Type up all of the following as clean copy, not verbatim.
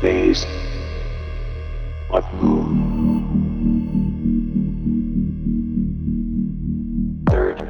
phase of moon. Third.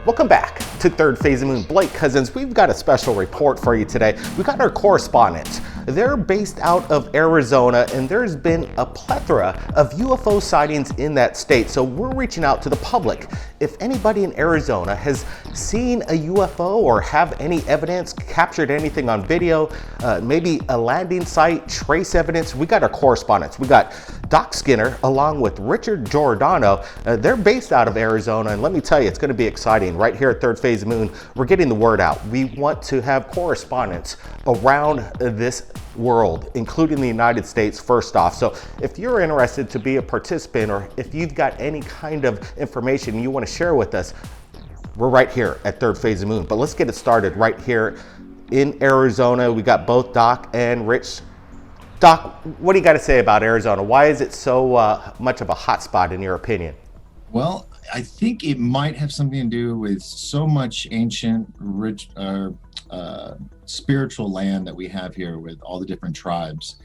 Welcome back to Third Phase of Moon. Blake Cousins, we've got a special report for you today. We've got our correspondents. They're based out of Arizona, and there's been a plethora of UFO sightings in that state. So we're reaching out to the public. If anybody in Arizona has seen a UFO or have any evidence, captured anything on video, maybe a landing site, trace evidence, we got our correspondents. We got Doc Skinner along with Richard Giordano. They're based out of Arizona, and let me tell you, it's going to be exciting. Right here at Third Phase of Moon, we're getting the word out. We want to have correspondents around this world, including the United States, first off. So if you're interested to be a participant, or if you've got any kind of information you want to share with us, we're right here at Third Phase of Moon. But let's get it started right here in Arizona. We got both Doc and Rich. Doc, what do you got to say about Arizona? Why is it so much of a hot spot in your opinion? Well, I think it might have something to do with so much ancient, rich, spiritual land that we have here with all the different tribes.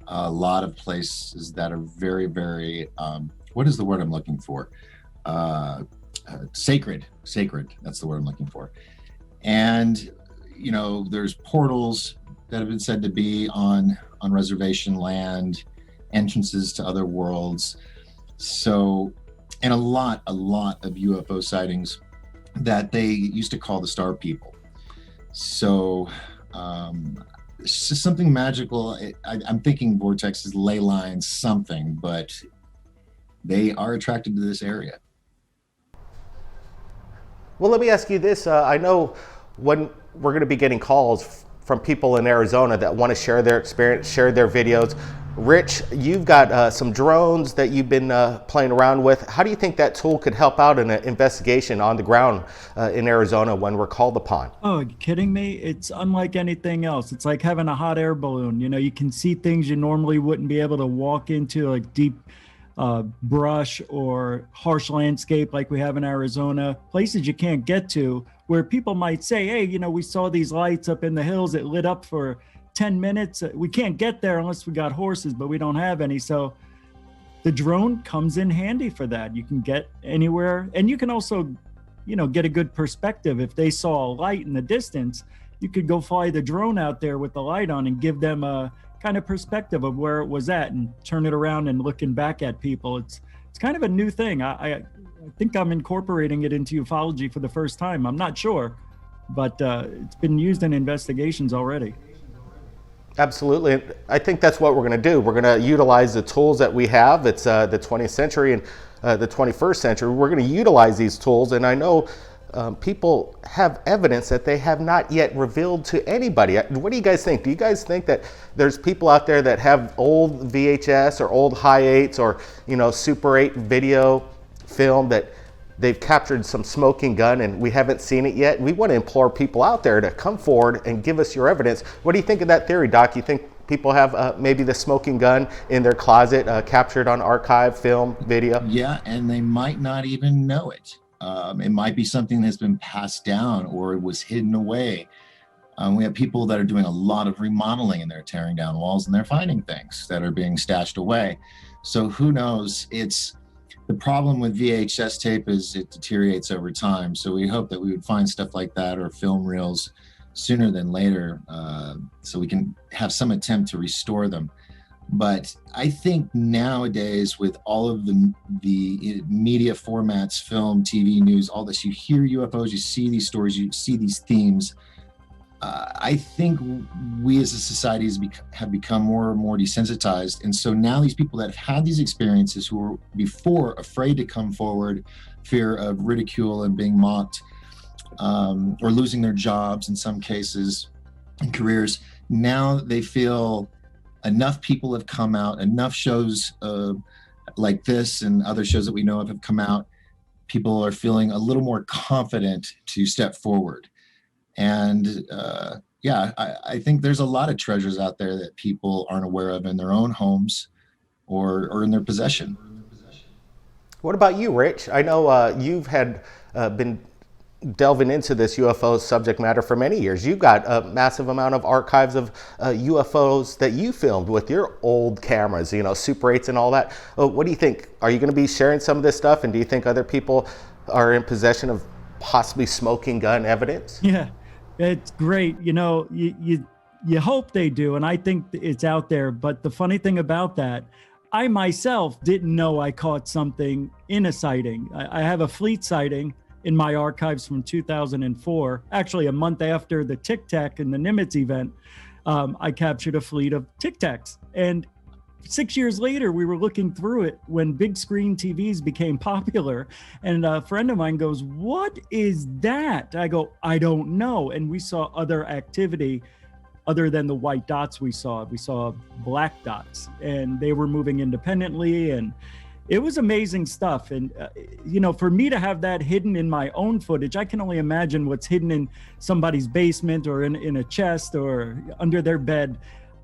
A lot of places that are very, very, what is the word I'm looking for? Sacred. That's the word I'm looking for. And, you know, there's portals that have been said to be on reservation land, entrances to other worlds. So, and a lot of UFO sightings that they used to call the Star People. So it's just something magical. I'm thinking vortexes, ley lines, something, but they are attracted to this area. Well, let me ask you this. I know when we're going to be getting calls from people in Arizona that want to share their experience, share their videos. Rich, you've got some drones that you've been playing around with. How do you think that tool could help out in an investigation on the ground in Arizona when we're called upon? Oh, are you kidding me? It's unlike anything else. It's like having a hot air balloon. You know, you can see things you normally wouldn't be able to walk into, like deep brush or harsh landscape like we have in Arizona, places you can't get to, where people might say, hey, you know, we saw these lights up in the hills. It lit up for 10 minutes. We can't get there unless we got horses, but we don't have any. So the drone comes in handy for that. You can get anywhere, and you can also, you know, get a good perspective. If they saw a light in the distance, you could go fly the drone out there with the light on and give them a kind of perspective of where it was at and turn it around and looking back at people. It's kind of a new thing. I think I'm incorporating it into ufology for the first time. I'm not sure, but it's been used in investigations already. Absolutely. I think that's what we're going to do. We're going to utilize the tools that we have. It's the 20th century and the 21st century. We're going to utilize these tools. And I know people have evidence that they have not yet revealed to anybody. What do you guys think? Do you guys think that there's people out there that have old VHS or old high 8s or, you know, Super 8 video film that they've captured some smoking gun and we haven't seen it yet? We want to implore people out there to come forward and give us your evidence. What do you think of that theory, Doc? You think people have maybe the smoking gun in their closet captured on archive, film, video? Yeah, and they might not even know it. It might be something that's been passed down or it was hidden away. We have people that are doing a lot of remodeling and they're tearing down walls and they're finding things that are being stashed away. So who knows? The problem with VHS tape is it deteriorates over time. So we hope that we would find stuff like that or film reels sooner than later, so we can have some attempt to restore them. But I think nowadays with all of the media formats, film, TV, news, all this, you hear UFOs, you see these stories, you see these themes. I think we as a society have become more and more desensitized. And so now these people that have had these experiences who were before afraid to come forward, fear of ridicule and being mocked, or losing their jobs in some cases and careers, now they feel enough people have come out, enough shows like this and other shows that we know of have come out. People are feeling a little more confident to step forward. And I think there's a lot of treasures out there that people aren't aware of in their own homes or in their possession. What about you, Rich? I know you've had been delving into this UFO subject matter for many years. You've got a massive amount of archives of UFOs that you filmed with your old cameras, you know, Super 8s and all that. What do you think? Are you going to be sharing some of this stuff? And do you think other people are in possession of possibly smoking gun evidence? Yeah, it's great. You know, you hope they do, and I think it's out there. But the funny thing about that, I myself didn't know I caught something in a sighting. I have a fleet sighting in my archives from 2004, actually a month after the Tic Tac and the Nimitz event. I captured a fleet of Tic Tacs, and 6 years later, we were looking through it when big screen TVs became popular. And a friend of mine goes, "What is that?" I go, "I don't know." And we saw other activity other than the white dots we saw. We saw black dots, and they were moving independently. And it was amazing stuff. And, you know, for me to have that hidden in my own footage, I can only imagine what's hidden in somebody's basement or in a chest or under their bed.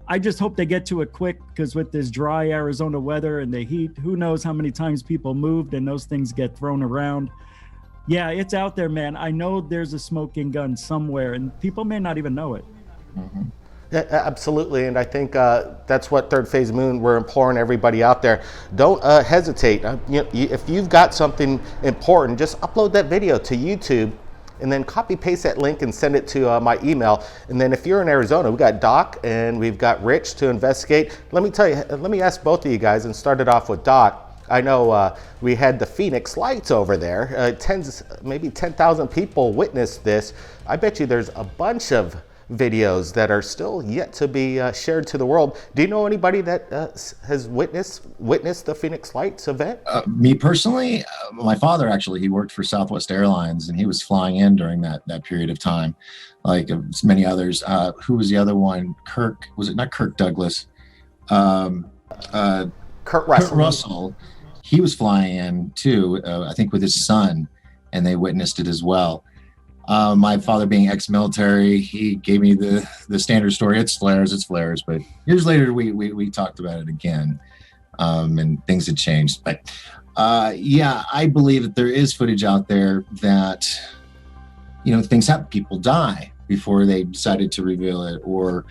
I just hope they get to it quick, because with this dry Arizona weather and the heat, who knows how many times people moved and those things get thrown around. Yeah, it's out there, man. I know there's a smoking gun somewhere, and people may not even know it. Mm-hmm. Yeah, absolutely, and I think that's what Third Phase Moon, we're imploring everybody out there. Don't hesitate. You know, if you've got something important, just upload that video to YouTube, and then copy paste that link and send it to my email. And then if you're in Arizona, we've got Doc and we've got Rich to investigate. Let me ask both of you guys, and start it off with Doc. I know we had the Phoenix Lights over there. Maybe 10,000 people witnessed this. I bet you there's a bunch of videos that are still yet to be shared to the world. Do you know anybody that has witnessed the Phoenix Lights event? Me personally, my father actually, he worked for Southwest Airlines, and he was flying in during that period of time, like many others. Who was the other one? Kirk, was it not Kirk Douglas? Kurt Russell. Kurt Russell. He was flying in too, I think with his son, and they witnessed it as well. My father being ex-military, he gave me the standard story. It's flares. But years later, we talked about it again, and things had changed. But yeah, I believe that there is footage out there that, you know, things happen. People die before they decided to reveal it, or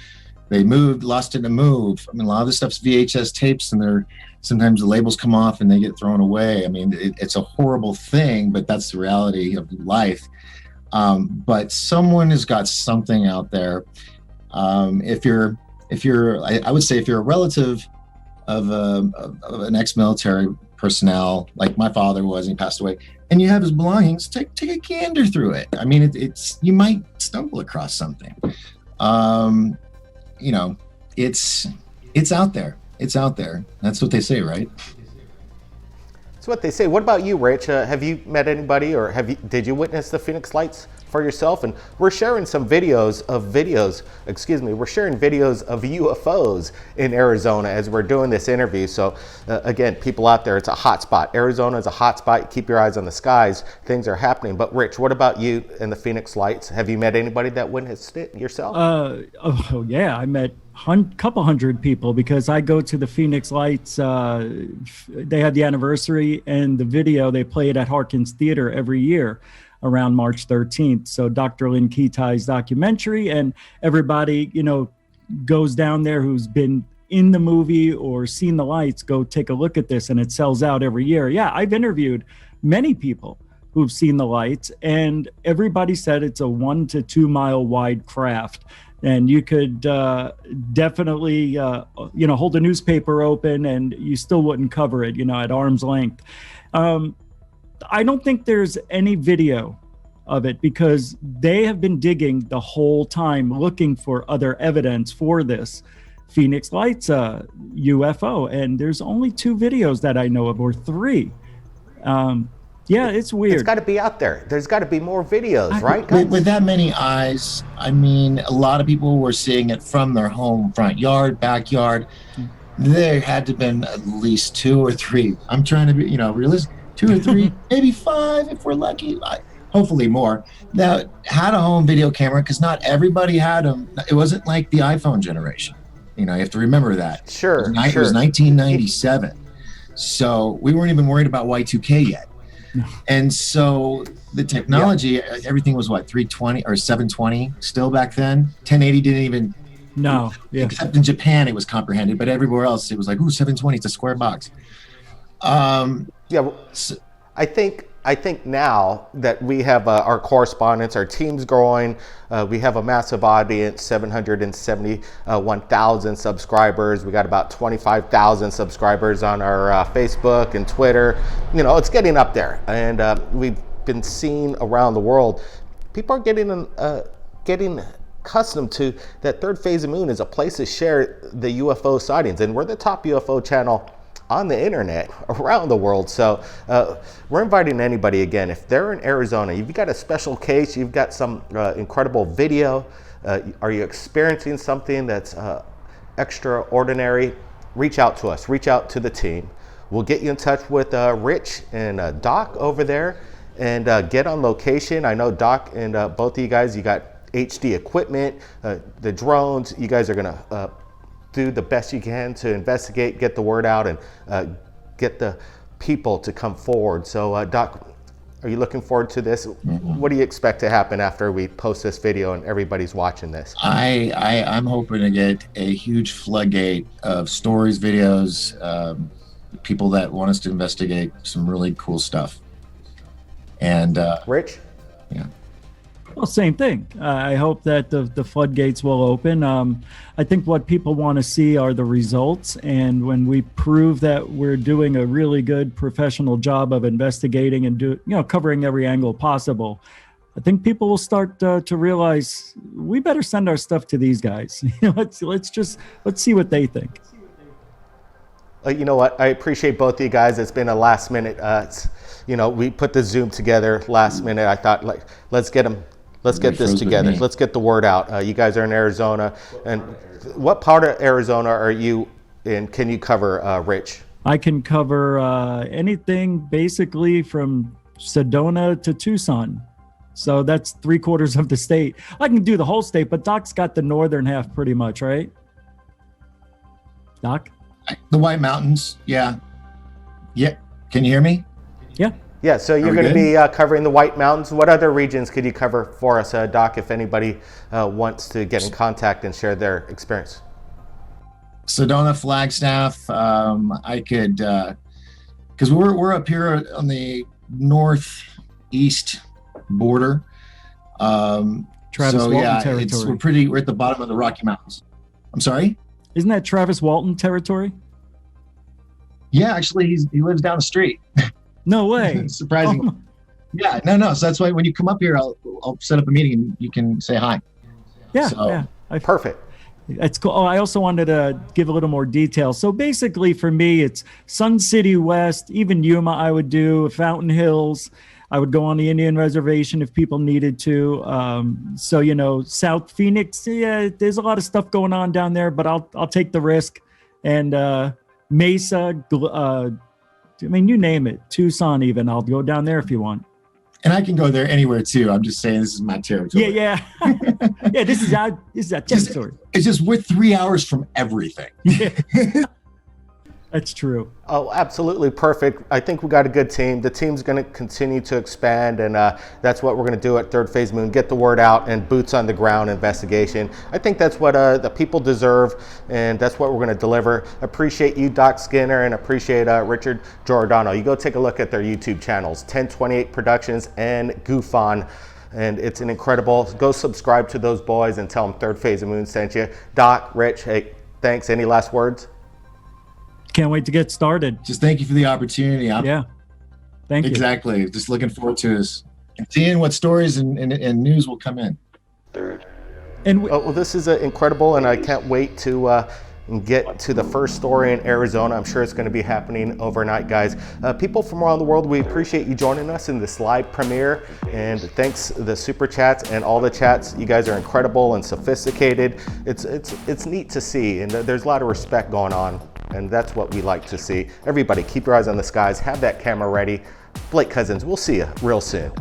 they lost in a move. I mean, a lot of this stuff's VHS tapes, and sometimes the labels come off and they get thrown away. I mean, it's a horrible thing, but that's the reality of life. But someone has got something out there. If you're, I would say, if you're a relative of an ex-military personnel, like my father was, and he passed away, and you have his belongings, take a gander through it. I mean, it's you might stumble across something. You know, it's out there. It's out there. That's what they say, right? That's what they say. What about you, Rich? Have you met anybody, or did you witness the Phoenix Lights for yourself? And we're sharing some videos of We're sharing videos of UFOs in Arizona as we're doing this interview. So again, people out there, it's a hot spot. Arizona is a hot spot. Keep your eyes on the skies. Things are happening. But Rich, what about you and the Phoenix Lights? Have you met anybody that witnessed it yourself? Oh yeah, I met couple hundred people, because I go to the Phoenix Lights. They have the anniversary, and the video, they play it at Harkins Theater every year around March 13th. So Dr. Lynn Kitai's documentary, and everybody, you know, goes down there who's been in the movie or seen the lights, go take a look at this, and it sells out every year. Yeah, I've interviewed many people who've seen the lights, and everybody said it's a 1 to 2 mile wide craft. And you could definitely, you know, hold a newspaper open and you still wouldn't cover it, you know, at arm's length. I don't think there's any video of it, because they have been digging the whole time looking for other evidence for this Phoenix Lights UFO. And there's only 2 videos that I know of, or 3. Yeah, it's weird. It's got to be out there. There's got to be more videos, right? With that many eyes, I mean, a lot of people were seeing it from their home, front yard, backyard. There had to have been at least 2 or 3. I'm trying to be, you know, realistic. 2 or 3, maybe 5 if we're lucky. Hopefully more. That had a home video camera, because not everybody had them. It wasn't like the iPhone generation. You know, you have to remember that. Sure. It was 1997. So we weren't even worried about Y2K yet. And so the technology, everything was what, 320 or 720 still back then. 1080 didn't even, No, yeah. except in Japan it was comprehended, but everywhere else it was like, ooh, 720, it's a square box. Yeah, well, I think now that we have our correspondents, our team's growing, we have a massive audience, 771,000 subscribers. We got about 25,000 subscribers on our Facebook and Twitter. You know, it's getting up there, and we've been seen around the world. People are getting accustomed to that third phase of moon is a place to share the UFO sightings, and we're the top UFO channel on the internet around the world. So we're inviting anybody, again, if they're in Arizona, you've got a special case, you've got some incredible video, are you experiencing something that's extraordinary, reach out to us, reach out to the team. We'll get you in touch with Rich and Doc over there and get on location. I know Doc and both of you guys, you got HD equipment, the drones, you guys are gonna do the best you can to investigate, get the word out, and get the people to come forward. So Doc, are you looking forward to this? What do you expect to happen after we post this video and everybody's watching this? I'm hoping to get a huge floodgate of stories, videos, people that want us to investigate some really cool stuff. And Rich? Yeah. Well, same thing. I hope that the floodgates will open. I think what people want to see are the results. And when we prove that we're doing a really good professional job of investigating and covering every angle possible, I think people will start to realize we better send our stuff to these guys. Let's see what they think. You know what? I appreciate both of you guys. It's been a last minute. We put the Zoom together last minute. I thought, let's get this together. Let's get the word out. You guys are in Arizona, and what part of Arizona are you in? Can you cover, Rich? I can cover anything basically from Sedona to Tucson. So that's 3/4 of the state. I can do the whole state, but Doc's got the northern half pretty much, right? Doc? The White Mountains, yeah. Yeah, can you hear me? Yeah. Yeah, so you're going to be covering the White Mountains. What other regions could you cover for us, Doc, if anybody wants to get in contact and share their experience? Sedona, Flagstaff, I could, because we're up here on the northeast border. Travis Walton territory. We're at the bottom of the Rocky Mountains. I'm sorry? Isn't that Travis Walton territory? Yeah, actually, he lives down the street. No way. Surprising. Oh. Yeah, no. So that's why when you come up here, I'll set up a meeting and you can say hi. Yeah, so, yeah. Perfect. That's cool. Oh, I also wanted to give a little more detail. So basically for me, it's Sun City West, even Yuma I would do, Fountain Hills. I would go on the Indian reservation if people needed to. South Phoenix, yeah, there's a lot of stuff going on down there, but I'll take the risk. And Mesa, you name it, Tucson even. I'll go down there if you want. And I can go there anywhere too. I'm just saying this is my territory. Yeah. Yeah, this is our territory. It's just we're 3 hours from everything. Yeah. That's true. Oh, absolutely perfect. I think we got a good team. The team's going to continue to expand, and that's what we're going to do at Third Phase Moon, get the word out and boots on the ground investigation. I think that's what the people deserve, and that's what we're going to deliver. Appreciate you, Doc Skinner, and appreciate Richard Giordano. You go take a look at their YouTube channels, 1028 Productions and Goof On. And it's an incredible, go subscribe to those boys and tell them Third Phase of Moon sent you. Doc, Rich, hey, thanks. Any last words? Can't wait to get started. Just thank you for the opportunity. Thank you. Exactly. Just looking forward to this and seeing what stories and news will come in. And this is incredible, and I can't wait to get to the first story in Arizona. I'm sure it's going to be happening overnight, guys. People from around the world, we appreciate you joining us in this live premiere, and thanks the super chats and all the chats. You guys are incredible and sophisticated. It's neat to see, and there's a lot of respect going on, and that's what we like to see. Everybody, keep your eyes on the skies. Have that camera ready. Blake Cousins, we'll see you real soon.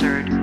answered.